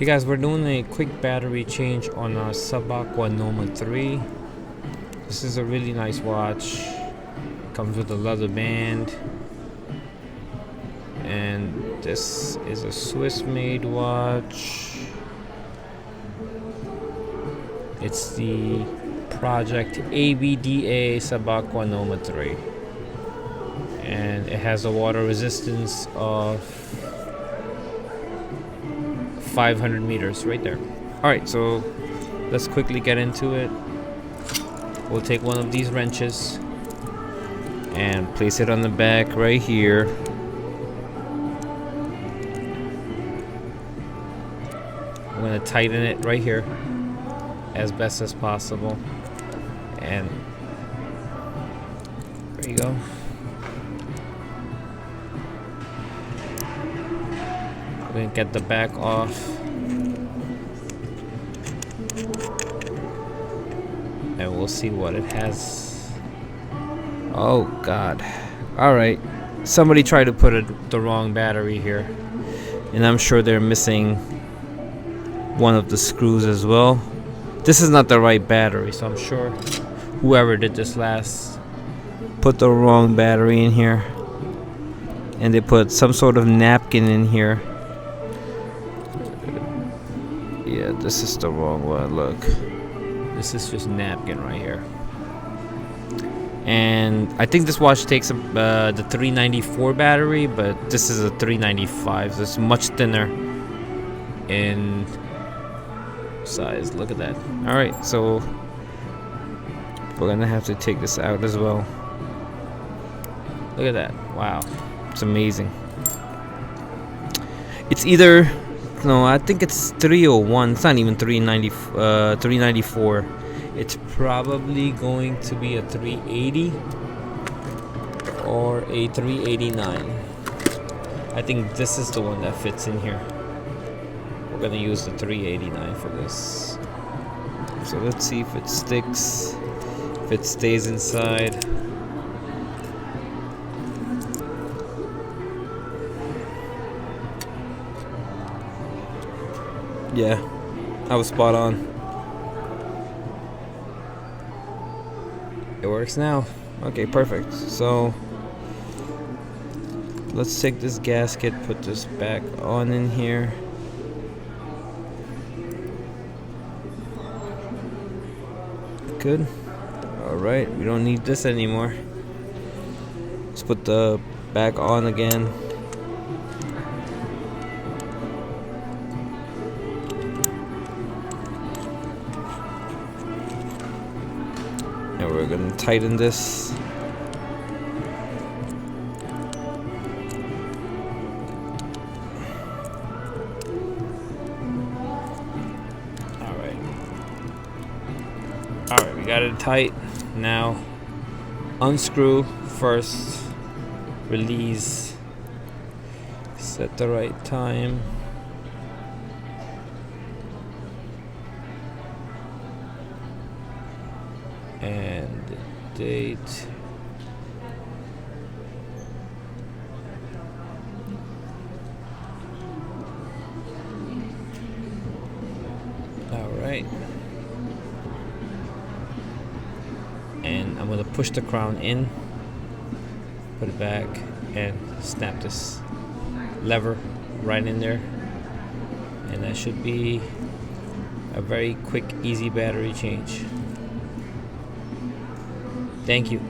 Hey guys, we're doing a quick battery change on our Sub-Aqua Noma 3. This is a really nice watch. Comes with a leather band. And this is a Swiss-made watch. It's the Project ABDA Sub-Aqua Noma 3. And it has a water resistance of 500 meters right there. Alright, so let's quickly get into it. We'll take one of these wrenches and place it on the back right here. I'm going to tighten it right here as best as possible. And there you go. We're going to get the back off. And we'll see what it has. Oh God. Alright. Somebody tried to put the wrong battery here. And I'm sure they're missing one of the screws as well. This is not the right battery, so I'm sure whoever did this last put the wrong battery in here. And they put some sort of napkin in here. Yeah, this is the wrong one. Look, this is just napkin right here. And I think this watch takes the 394 battery, but this is a 395, so it's much thinner in size. Look at that. All right, so we're gonna have to take this out as well. Look at that. Wow, it's amazing. It's either, no, I think it's 301. It's not even 394. It's probably going to be a 380 or a 389. I think this is the one that fits in here. We're gonna use the 389 for this. So let's see if it sticks, if it stays inside. Yeah, I was spot on. It works now. Okay, perfect. So let's take this gasket, put this back on in here. Good. Alright, we don't need this anymore. Let's put the back on again. And we're gonna tighten this. Alright, we got it tight. Now unscrew first, release, set the right time. And the date. All right. And I'm gonna push the crown in, put it back, and snap this lever right in there. And that should be a very quick, easy battery change. Thank you.